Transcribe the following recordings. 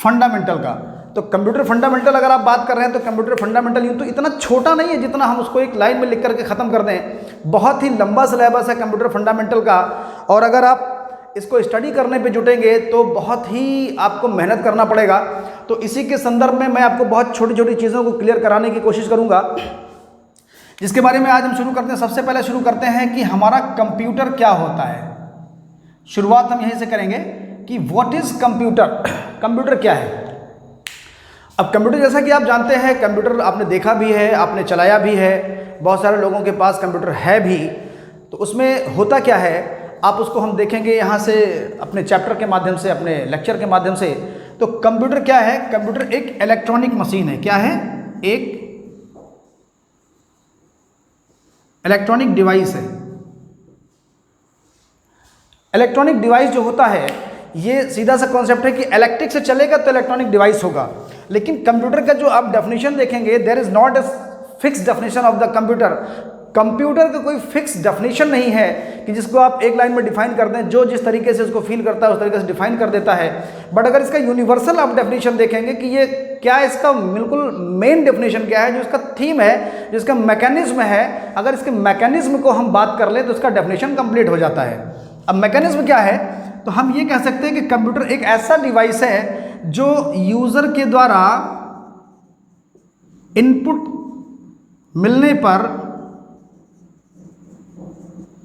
Fundamental का। तो computer fundamental अगर आप बात कर रहे हैं तो कंप्यूटर फंडामेंटल यूँ तो इतना छोटा नहीं है जितना हम उसको एक लाइन में लिख करके ख़त्म कर दें। बहुत ही लंबा सिलेबस है कंप्यूटर फंडामेंटल का, और अगर आप इसको स्टडी करने पे जुटेंगे तो बहुत ही आपको मेहनत करना पड़ेगा। तो इसी के संदर्भ में मैं आपको बहुत छोटी छोटी चीज़ों को क्लियर कराने की कोशिश करूँगा, जिसके बारे में आज हम शुरू करते हैं। सबसे पहले शुरू करते हैं कि हमारा कंप्यूटर क्या होता है। शुरुआत हम यहीं से करेंगे कि व्हाट इज़ कंप्यूटर, कंप्यूटर क्या है। अब कंप्यूटर जैसा कि आप जानते हैं, कंप्यूटर आपने देखा भी है, आपने चलाया भी है, बहुत सारे लोगों के पास कंप्यूटर है भी। तो उसमें होता क्या है आप उसको हम देखेंगे यहाँ से अपने चैप्टर के माध्यम से, अपने लेक्चर के माध्यम से। तो कंप्यूटर क्या है? कंप्यूटर एक इलेक्ट्रॉनिक मशीन है। क्या है? एक इलेक्ट्रॉनिक डिवाइस है। इलेक्ट्रॉनिक डिवाइस जो होता है ये सीधा सा कॉन्सेप्ट है कि इलेक्ट्रिक से चलेगा तो इलेक्ट्रॉनिक डिवाइस होगा। लेकिन कंप्यूटर का जो आप डेफिनेशन देखेंगे, there is not a fix definition of the computer. Computer का कोई फिक्स डेफिनेशन नहीं है कि जिसको आप एक लाइन में डिफाइन कर दें, जो जिस तरीके से उसको फील करता है उस तरीके से डिफाइन कर देता है। बट अगर इसका यूनिवर्सल आप डेफिनेशन देखेंगे कि ये क्या है, इसका बिल्कुल मेन डेफिनेशन क्या है, जो इसका थीम है, जो इसका मैकेनिज्म है, अगर इसके मैकेनिज्म को हम बात कर लें तो इसका डेफिनेशन कंप्लीट हो जाता है। अब मैकेनिज्म क्या है? तो हम ये कह सकते हैं कि कंप्यूटर एक ऐसा डिवाइस है जो यूजर के द्वारा इनपुट मिलने पर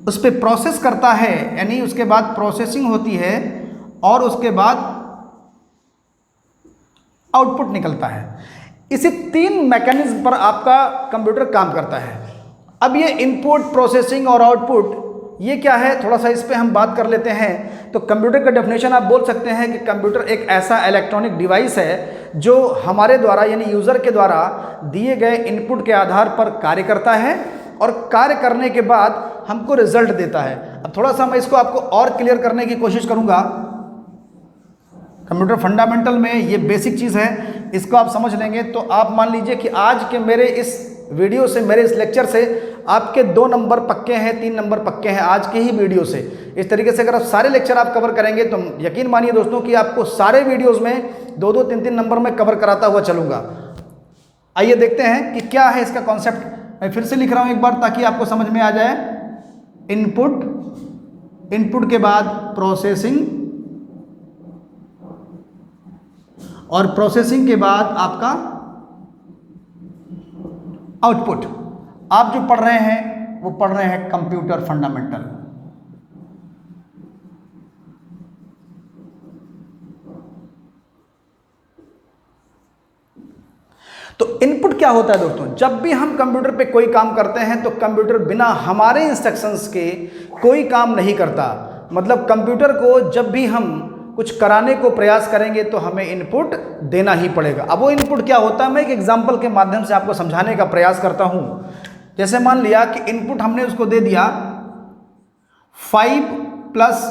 उस पर प्रोसेस करता है, यानी उसके बाद प्रोसेसिंग होती है और उसके बाद आउटपुट निकलता है। इसी 3 मैकेनिज्म पर आपका कंप्यूटर काम करता है। अब ये इनपुट, प्रोसेसिंग और आउटपुट ये क्या है, थोड़ा सा इस पे हम बात कर लेते हैं। तो कंप्यूटर का डेफिनेशन आप बोल सकते हैं कि कंप्यूटर एक ऐसा इलेक्ट्रॉनिक डिवाइस है जो हमारे द्वारा यानी यूज़र के द्वारा दिए गए इनपुट के आधार पर कार्य करता है और कार्य करने के बाद हमको रिजल्ट देता है। अब थोड़ा सा मैं इसको आपको और क्लियर करने की कोशिश करूँगा। कंप्यूटर फंडामेंटल में ये बेसिक चीज़ है, इसको आप समझ लेंगे तो आप मान लीजिए कि आज के मेरे इस वीडियो से, मेरे इस लेक्चर से आपके 2 नंबर पक्के हैं, 3 नंबर पक्के हैं आज के ही वीडियो से। इस तरीके से अगर आप सारे लेक्चर आप कवर करेंगे तो यकीन मानिए दोस्तों कि आपको सारे वीडियोस में 2-2, 3-3 नंबर में कवर कराता हुआ चलूँगा। आइए देखते हैं कि क्या है इसका कॉन्सेप्ट। मैं फिर से लिख रहा हूँ एक बार ताकि आपको समझ में आ जाए। इनपुट, इनपुट के बाद प्रोसेसिंग और प्रोसेसिंग के बाद आपका आउटपुट। आप जो पढ़ रहे हैं वो पढ़ रहे हैं कंप्यूटर फंडामेंटल। तो इनपुट क्या होता है दोस्तों? जब भी हम कंप्यूटर पे कोई काम करते हैं तो कंप्यूटर बिना हमारे इंस्ट्रक्शंस के कोई काम नहीं करता। मतलब कंप्यूटर को जब भी हम कुछ कराने को प्रयास करेंगे तो हमें इनपुट देना ही पड़ेगा। अब वो इनपुट क्या होता है मैं एक एग्जांपल के माध्यम से आपको समझाने का प्रयास करता हूं। जैसे मान लिया कि इनपुट हमने उसको दे दिया 5 +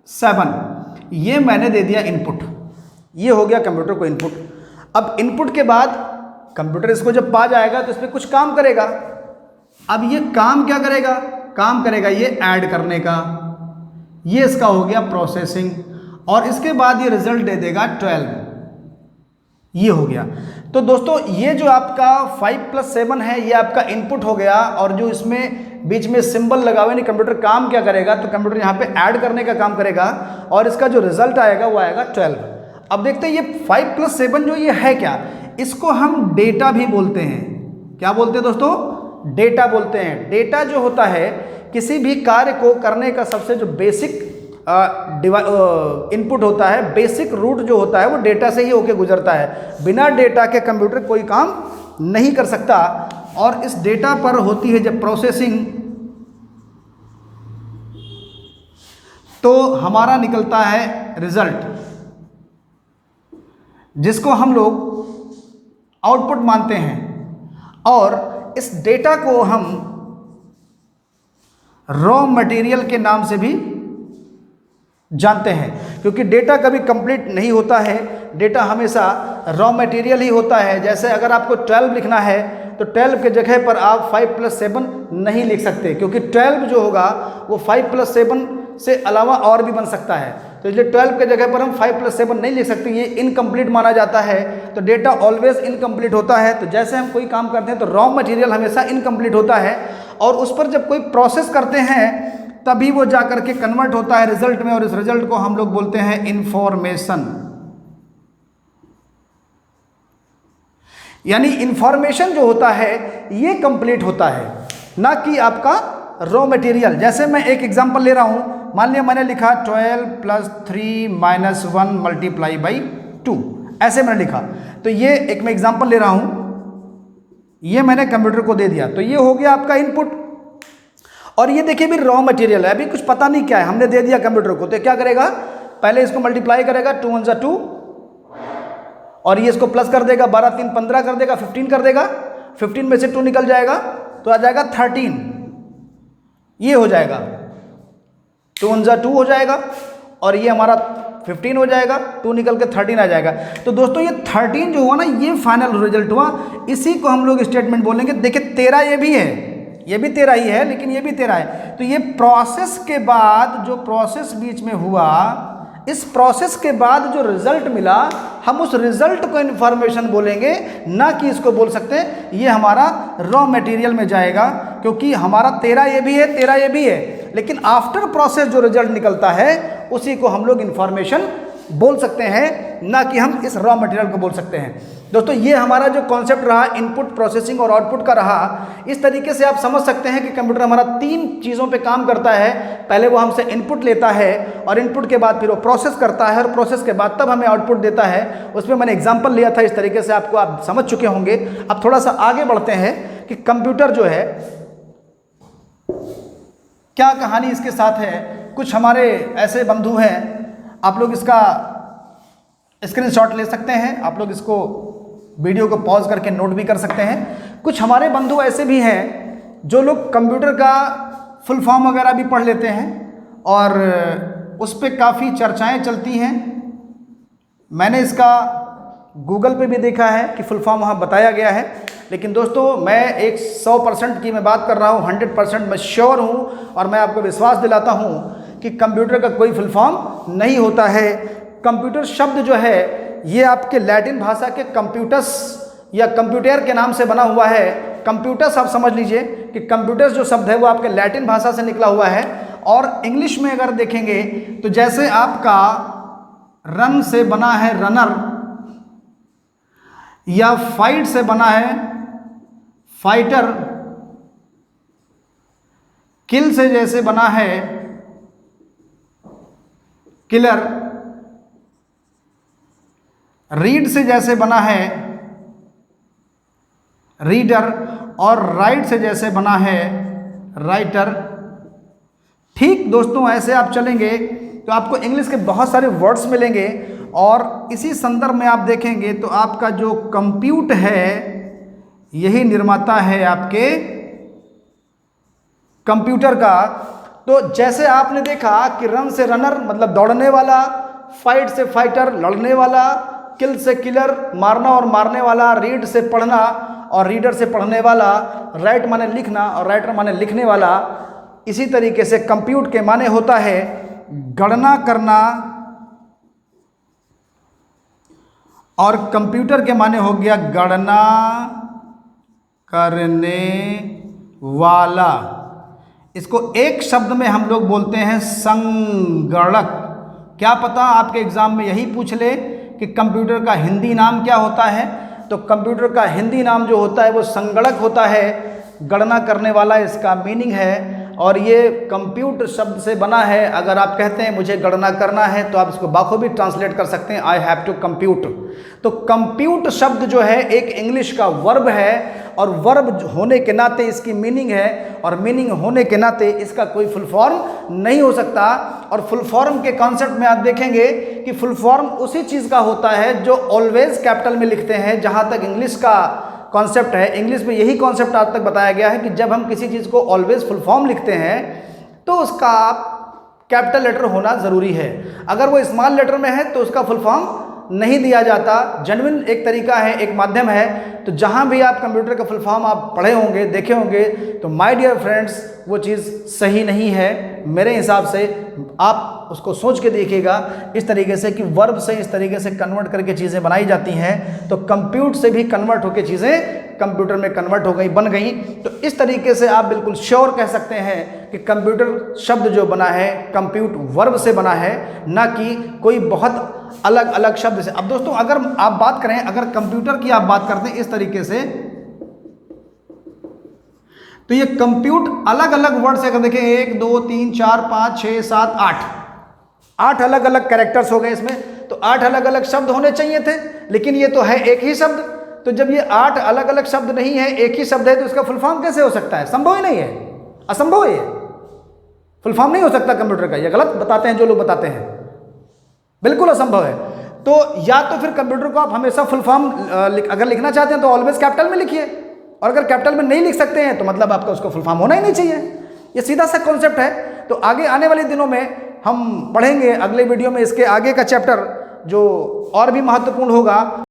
7, ये मैंने दे दिया इनपुट, ये हो गया कंप्यूटर को इनपुट। अब इनपुट के बाद कंप्यूटर इसको जब पा जाएगा तो इस पर कुछ काम करेगा। अब ये काम क्या करेगा? काम करेगा ये ऐड करने का, ये इसका हो गया प्रोसेसिंग, और इसके बाद ये रिजल्ट दे देगा 12, ये हो गया। तो दोस्तों ये जो आपका 5 + 7 है ये आपका इनपुट हो गया, और जो इसमें बीच में सिंबल लगा हुआ नहीं, कंप्यूटर काम क्या करेगा? तो कंप्यूटर यहाँ पे ऐड करने का काम करेगा और इसका जो रिजल्ट आएगा वो आएगा 12। अब देखते हैं ये 5 + 7 जो ये है क्या, इसको हम डेटा भी बोलते हैं। क्या बोलते हैं दोस्तों? डेटा बोलते हैं। डेटा जो होता है किसी भी कार्य को करने का सबसे जो बेसिक इनपुट होता है, बेसिक रूट जो होता है वो डेटा से ही होके गुजरता है। बिना डेटा के कंप्यूटर कोई काम नहीं कर सकता। और इस डेटा पर होती है जब प्रोसेसिंग, तो हमारा निकलता है रिजल्ट, जिसको हम लोग आउटपुट मानते हैं। और इस डेटा को हम रॉ मटेरियल के नाम से भी जानते हैं, क्योंकि डेटा कभी कंप्लीट नहीं होता है, डेटा हमेशा रॉ मटेरियल ही होता है। जैसे अगर आपको 12 लिखना है तो 12 के जगह पर आप 5 + 7 नहीं लिख सकते, क्योंकि 12 जो होगा वो 5 + 7 से अलावा और भी बन सकता है। तो इसलिए 12 के जगह पर हम 5+7 नहीं लिख सकते, ये इनकम्प्लीट माना जाता है। तो डेटा ऑलवेज इनकम्प्लीट होता है। तो जैसे हम कोई काम करते हैं तो रॉ मटेरियल हमेशा इनकम्प्लीट होता है, और उस पर जब कोई प्रोसेस करते हैं तभी वो जा करके कन्वर्ट होता है रिजल्ट में, और इस रिजल्ट को हम लोग बोलते हैं इंफॉर्मेशन। यानी इंफॉर्मेशन जो होता है ये कंप्लीट होता है, ना कि आपका रॉ मटेरियल। जैसे मैं एक एग्जांपल ले रहा हूं, मान लिया मैंने लिखा 12 + 3 - 1 × 2, ऐसे मैंने लिखा। तो ये एक मैं एग्जांपल ले रहा हूं, ये मैंने कंप्यूटर को दे दिया, तो ये हो गया आपका इनपुट। और ये देखिए भी रॉ मटेरियल है, अभी कुछ पता नहीं क्या है, हमने दे दिया कंप्यूटर को, तो क्या करेगा, पहले इसको मल्टीप्लाई करेगा, 2 × 1 = 2, और ये इसको प्लस कर देगा, 12 × 3 = 15 कर देगा, 15 कर देगा, 15 में से 2 निकल जाएगा तो आ जाएगा 13, ये हो जाएगा, 2 × 1 = 2 हो जाएगा, और ये हमारा 15 हो जाएगा, 2 निकल के 13 आ जाएगा। तो दोस्तों ये 13 जो हुआ ना, ये फाइनल रिजल्ट हुआ, इसी को हम लोग स्टेटमेंट बोलेंगे। देखिए 13 ये भी है, ये भी 13 ही है, लेकिन ये भी 13 है। तो ये प्रोसेस के बाद जो प्रोसेस बीच में हुआ, इस प्रोसेस के बाद जो रिजल्ट मिला, हम उस रिजल्ट को इंफॉर्मेशन बोलेंगे, ना कि इसको बोल सकते हैं ये हमारा रॉ मटेरियल में जाएगा, क्योंकि हमारा 13 ये भी है, 13 ये भी है, लेकिन आफ्टर प्रोसेस जो रिजल्ट निकलता है उसी को हम लोग इंफॉर्मेशन बोल सकते हैं, ना कि हम इस रॉ मटेरियल को बोल सकते हैं। दोस्तों ये हमारा जो कॉन्सेप्ट रहा इनपुट, प्रोसेसिंग और आउटपुट का रहा, इस तरीके से आप समझ सकते हैं कि कंप्यूटर हमारा 3 चीज़ों पे काम करता है। पहले वो हमसे इनपुट लेता है, और इनपुट के बाद फिर वो प्रोसेस करता है, और प्रोसेस के बाद तब हमें आउटपुट देता है। उसमें मैंने एग्जाम्पल लिया था, इस तरीके से आपको आप समझ चुके होंगे। अब थोड़ा सा आगे बढ़ते हैं कि कंप्यूटर जो है क्या कहानी इसके साथ है। कुछ हमारे ऐसे बंधु हैं, आप लोग इसका स्क्रीनशॉट ले सकते हैं, आप लोग इसको वीडियो को पॉज करके नोट भी कर सकते हैं। कुछ हमारे बंधु ऐसे भी हैं जो लोग कंप्यूटर का फुल फॉर्म वगैरह भी पढ़ लेते हैं, और उस पर काफ़ी चर्चाएं चलती हैं। मैंने इसका गूगल पे भी देखा है कि फुल फॉर्म वहाँ बताया गया है, लेकिन दोस्तों मैं एक 100% की मैं बात कर रहा हूँ, 100% मैं श्योर हूँ, और मैं आपको विश्वास दिलाता हूँ कि कंप्यूटर का कोई फुल फॉर्म नहीं होता है। कंप्यूटर शब्द जो है ये आपके लैटिन भाषा के कंप्यूटस या कंप्यूटर के नाम से बना हुआ है। कंप्यूटस आप समझ लीजिए कि कंप्यूटर्स जो शब्द है वो आपके लैटिन भाषा से निकला हुआ है। और इंग्लिश में अगर देखेंगे तो जैसे आपका रन से बना है रनर, या फाइट से बना है फाइटर, किल से जैसे बना है किलर, रीड से जैसे बना है रीडर, और राइट से जैसे बना है राइटर। ठीक दोस्तों, ऐसे आप चलेंगे तो आपको इंग्लिश के बहुत सारे वर्ड्स मिलेंगे, और इसी संदर्भ में आप देखेंगे तो आपका जो कंप्यूट है यही निर्माता है आपके कंप्यूटर का। तो जैसे आपने देखा कि रन से रनर मतलब दौड़ने वाला, फाइट से फाइटर लड़ने वाला, किल से किलर मारना और मारने वाला, रीड से पढ़ना और रीडर से पढ़ने वाला, राइट माने लिखना और राइटर माने लिखने वाला। इसी तरीके से कंप्यूट के माने होता है गणना करना, और कंप्यूटर के माने हो गया गणना करने वाला। इसको एक शब्द में हम लोग बोलते हैं संगणक। क्या पता आपके एग्जाम में यही पूछ ले कि कंप्यूटर का हिंदी नाम क्या होता है, तो कंप्यूटर का हिंदी नाम जो होता है वो संगणक होता है, गणना करने वाला इसका मीनिंग है। और ये कंप्यूट शब्द से बना है। अगर आप कहते हैं मुझे गणना करना है तो आप इसको बाखूबी ट्रांसलेट कर सकते हैं, आई हैव टू कंप्यूट। तो कंप्यूट शब्द जो है एक इंग्लिश का वर्ब है, और वर्ब होने के नाते इसकी मीनिंग है, और मीनिंग होने के नाते इसका कोई फुल फॉर्म नहीं हो सकता। और फुल फॉर्म के कॉन्सेप्ट में आप देखेंगे कि फुल फॉर्म उसी चीज़ का होता है जो ऑलवेज कैपिटल में लिखते हैं। जहाँ तक इंग्लिश का कॉन्सेप्ट है, इंग्लिश में यही कॉन्सेप्ट आज तक बताया गया है कि जब हम किसी चीज़ को ऑलवेज फुल फॉर्म लिखते हैं तो उसका कैपिटल लेटर होना ज़रूरी है। अगर वो स्मॉल लेटर में है तो उसका फुल फॉर्म नहीं दिया जाता। जेन्युइन एक तरीका है, एक माध्यम है। तो जहाँ भी आप कंप्यूटर का फुल फॉर्म आप पढ़े होंगे, देखे होंगे, तो माय डियर फ्रेंड्स वो चीज़ सही नहीं है मेरे हिसाब से। आप आप उसको सोच के देखिएगा इस तरीके से कि वर्ब से इस तरीके से कन्वर्ट करके चीज़ें बनाई जाती हैं, तो कंप्यूट से भी कन्वर्ट होकर चीज़ें कंप्यूटर में कन्वर्ट हो गई, बन गई। तो इस तरीके से आप बिल्कुल श्योर कह सकते हैं कि कंप्यूटर शब्द जो बना है कंप्यूट वर्ब से बना है, ना कि कोई बहुत अलग अलग शब्द से। अब दोस्तों अगर आप बात करें, अगर कंप्यूटर की आप बात करते हैं इस तरीके से, तो ये कंप्यूट अलग अलग वर्ड से अगर देखें 1 2 3 4 5 6 7 8 अलग अलग कैरेक्टर्स हो गए इसमें, तो 8 अलग अलग शब्द होने चाहिए थे, लेकिन ये तो है एक ही शब्द। तो जब ये 8 अलग अलग शब्द नहीं है, एक ही शब्द है, तो इसका फुल फॉर्म कैसे हो सकता है? संभव ही नहीं है, असंभव है, फुल फॉर्म नहीं हो सकता कंप्यूटर का। ये गलत बताते हैं जो लोग बताते हैं, बिल्कुल असंभव है। तो या तो फिर कंप्यूटर को आप हमेशा फुल फॉर्म अगर लिखना चाहते हैं तो ऑलवेज कैपिटल में लिखिए, और अगर कैपिटल में नहीं लिख सकते हैं तो मतलब आपका उसको फुल फॉर्म होना ही नहीं चाहिए। ये सीधा सा कॉन्सेप्ट है। तो आगे आने वाले दिनों में हम पढ़ेंगे अगले वीडियो में इसके आगे का चैप्टर जो और भी महत्वपूर्ण होगा।